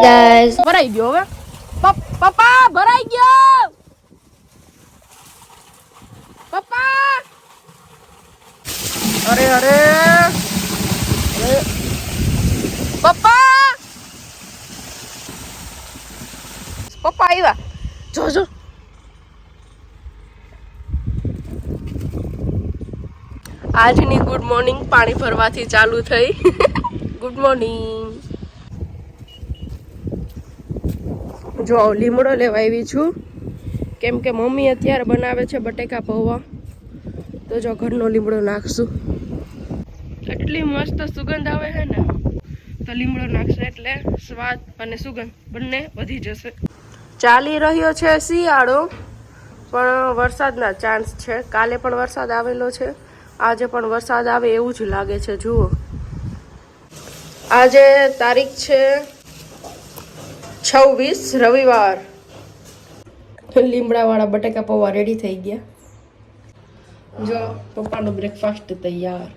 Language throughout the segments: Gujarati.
guys. ભરાઈ ગયો હવે પપ્પા ભરાઈ ગયો પપ્પા અરે અરે પપ્પા પપ્પા આવ્યા જો જો આજની ગુડ મોર્નિંગ પાણી ભરવાથી ચાલુ થઈ ગુડ મોર્નિંગ જો લીમડો લેવા આવી છું કેમ કે મમ્મી અત્યારે બનાવે છે બટેકા પૌવા તો જો ઘરનો લીમડો નાખશું એટલી મસ્ત સુગંધ આવે છે ને તો લીમડો નાખશે એટલે સ્વાદ અને સુગંધ બંને વધી જશે ચાલી રહ્યો છે શિયાળો પણ વરસાદના ચાન્સ છે કાલે પણ વરસાદ આવેલો છે આજે પણ વરસાદ આવે એવું જ લાગે છે જુઓ આજે તારીખ છે 26 રવિવાર લીમડાવાળા બટેકા પૌવા રેડી થઈ ગયા જો પપ્પાનો બ્રેકફાસ્ટ તૈયાર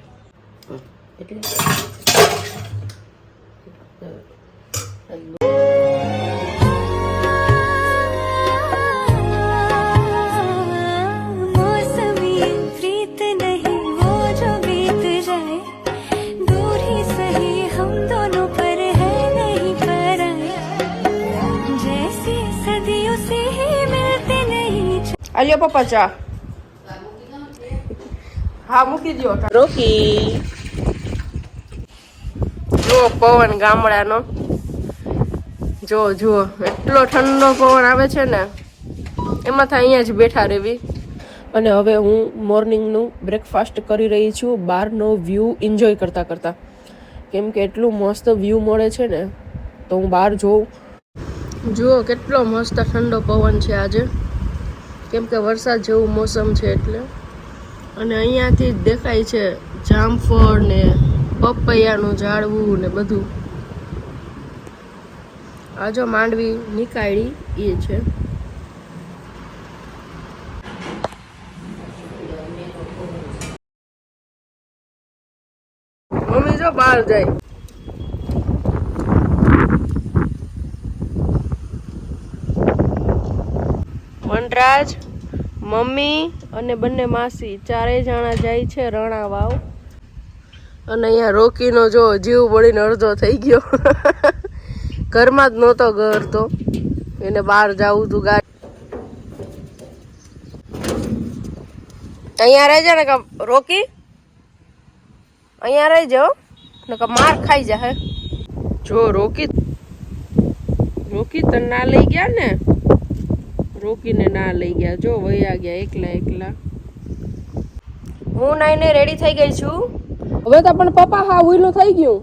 આલ્યો પપ્પા ચા હા મૂકી દો રોકી જો પવન ગામડાનો જો જુઓ એટલો ઠંડો પવન આવે છે ને એમાં અહીંયા જ બેઠા રહેવી અને હવે હું મોર્નિંગનું બ્રેકફાસ્ટ કરી રહી છું બહારનો વ્યૂ એન્જોય કરતા કરતા કેમ કે એટલું મસ્ત વ્યૂ મળે છે ને તો હું બહાર જોઉં જુઓ કેટલો મસ્ત ઠંડો પવન છે આજે કેમ કે વરસાદ જેવું મોસમ છે એટલે અને અહીંયાથી જ દેખાય છે જામફળ ને પપૈયાનું ઝાડવું ને બધું આ જો માંડવી નીકાળી એ છે મમ્મી જો બહાર જાય વનરાજ મમ્મી અને બંને માસી ચારેય જણા જાય છે રણાવાવ અને અહીંયા રોકીનો જો જીવ બળીને અડધો થઈ ગયો ઘરમાં જ નહોતો ઘર તો એને બહાર જવું હતું ગાડી અહીંયા રહી જા ને કા રોકી અહીંયા રહી જાઓ ને કા માર ખાઈ જા જો રોકી તને ના લઈ ગયા ને રોકીને ના લઈ ગયા જો વયા ગયા એકલા એકલા હું નાઈને રેડી થઈ ગઈ છું હવે તો પણ પપ્પા હા ઉઈલું થઈ ગયું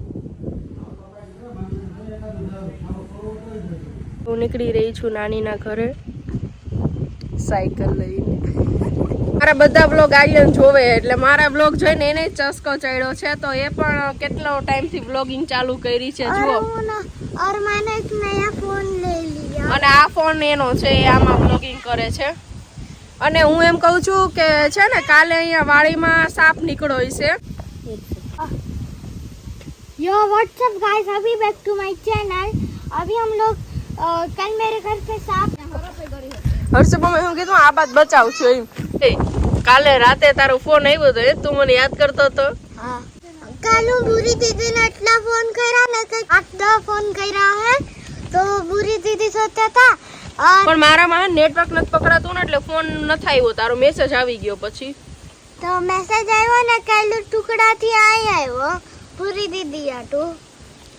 હું નીકળી રહી છું નાનીના ઘરે સાયકલ લઈને મારા બધા બ્લોગ આયન જોવે એટલે મારા બ્લોગ જોઈને એને ચસ્કો ચડ્યો છે તો એ પણ કેટલો ટાઈમથી બ્લોગિંગ ચાલુ કરી છે જુઓ और मैंने एक नया फोन ले लिया અને આ ફોન એનો છે એ આમાં બ્લોગિંગ કરે છે અને હું એમ કહું છું કે છે ને કાલે અહીંયા વાડીમાં સાપ નીકળ્યો છે यो व्हाट्सअप गाइस अभी बैक टू माय चैनल अभी हम लोग कल मेरे घर पे सांप હર્ષ મમ્મી હું કીધું આ બાત બચાવ છું એમ કાલે રાતે તારો ફોન આવ્યો તો તું મને યાદ કરતો હતો हाँ कालू बुरी दीदी ने इतना फोन करा ना कि 8-10 फोन करा है तो बुरी दीदी सोचता था પણ મારામાં નેટવર્ક નથી પકડાતું ને એટલે ફોન નથી આવ્યો તારો મેસેજ આવી ગયો પછી तो मैसेज आयो ने कालू टुकड़ा थी आयो बुरी दीदी आटू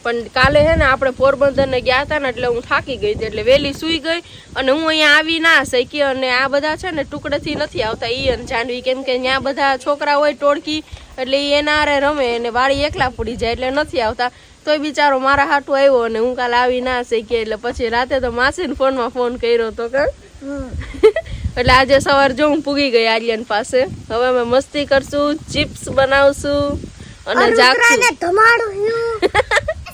પણ કાલે હે ને આપણે પોરબંદર ને ગયા હતા ને એટલે હું થાકી ગઈ હતી એટલે વહેલી સૂઈ ગઈ અને હું અહીંયા આવી ના શકી અને આ બધા છે ને ટુકડેથી નથી આવતા ઈ અને જાનવી કેમ કે ત્યાં બધા છોકરા હોય ટોળકી એટલે ઈ એના હારે રમે અને વાળી એકલા પડી જાય એટલે નથી આવતા તોય બિચારો મારા હાટું આવ્યો અને હું કાલે આવી ના શકી એટલે પછી રાતે તો માસીને ફોનમાં ફોન કર્યો તો કે એટલે આજે સવાર જો હું પૂગી ગઈ આર્યન પાસે હવે અમે મસ્તી કરશું ચિપ્સ બનાવશું અને જાગશું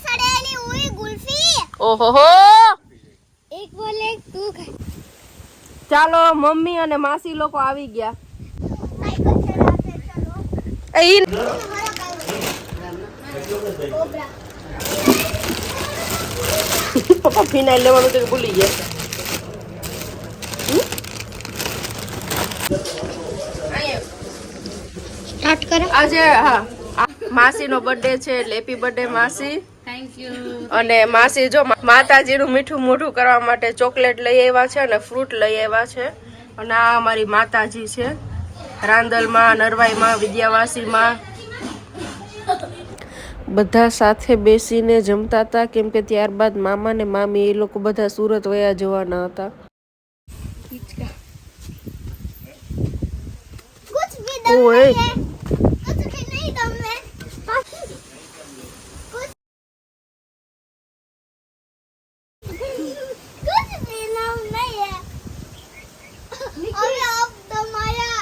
सड़ेली हुई गुल्फी ઓહો एक बोले तू ચાલો મમ્મી અને માસી લોકો આવી ગયા साइकिल चलाते चलो એ कोबरा પપ્પા ફિનાઇલ લેવાનું તો ભૂલી ગયા. સ્ટાર્ટ કરો. આજે માસીનો બર્થડે છે એટલે હેપી બર્થડે માસી. Thank you. અને માસી જો માતાજીનું મીઠું મોઢું કરવા માટે ચોકલેટ લઈ આવ્યા છે અને ફ્રૂટ લઈ આવ્યા છે. અને આ અમારી માતાજી છે, રાંદલમાં, નરવાઈમાં, વિદ્યાવાસીમાં. બધા સાથે બેસીને જમતા હતા, કેમ કે ત્યારબાદ મામા ને મામી એ લોકો બધા સુરત વયા જવાના હતા. कुछ भी दम ओए. नहीं है, कुछ भी नहीं दम है. कुछ भी दम नहीं है. अरे अब दम आया.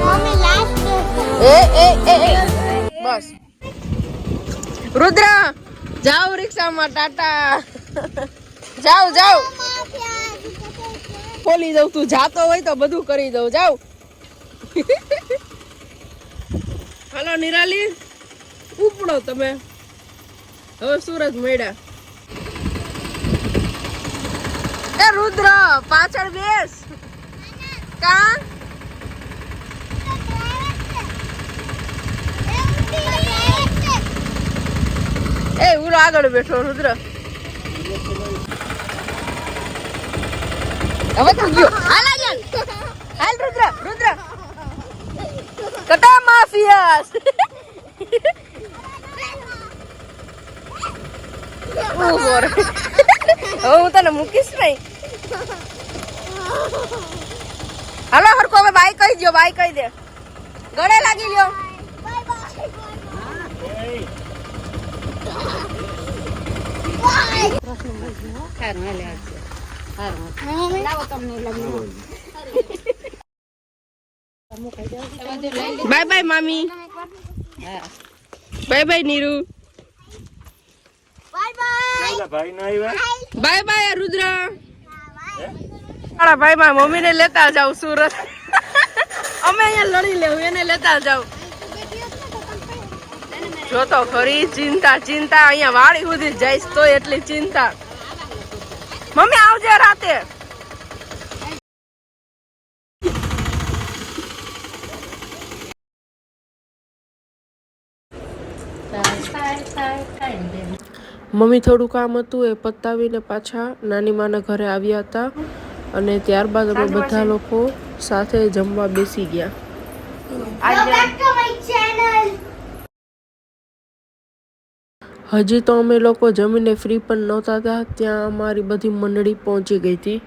हमें लास्ट બસ રુદ્ર જાઓ રિક્ષામાં, ટાટા. જાઓ જાઓ, ખોલી દઉં. તું જાતો હોય તો બધું કરી દઉં. જાઓ. હાલો નિરાલી, ઉપડો તમે. હવે સુરત મળ્યા. એ રુદ્ર પાછળ બેસ. કા એ ઉરો આગળ બેઠો રુદ્ર. હવે તું ગયો. હાલ આગળ. હાલ રુદ્ર. રુદ્ર કટા માફિયાસ. ઉભો રે. હવે હું તને મૂકીશ નહીં. હાલો હરકો હવે બાય કહી દો. બાય કહી દે. ગળે લાગી લ્યો. બાય બાય મામી. Bye bye Niru. Bye bye Rudra. મારા ભાઈ માં મમ્મી ને લેતા જાવ સુરત. અમે અહીંયા લડી લેવું, એને લેતા જાવ. જો તો ખરી ચિંતા ચિંતા, અહીંયા વાડી સુધી જઈશ તો એટલી ચિંતા. મમ્મી આવજે રાતે. મમ્મી થોડું કામ હતું એ પતાવીને પાછા નાની માના ઘરે આવ્યા હતા. અને ત્યારબાદ અમે બધા લોકો સાથે જમવા બેસી ગયા. હજી તો અમે લોકો જમીને ફ્રી પણ નહોતા થયા ત્યાં અમારી બધી મંડળી પહોંચી ગઈ હતી.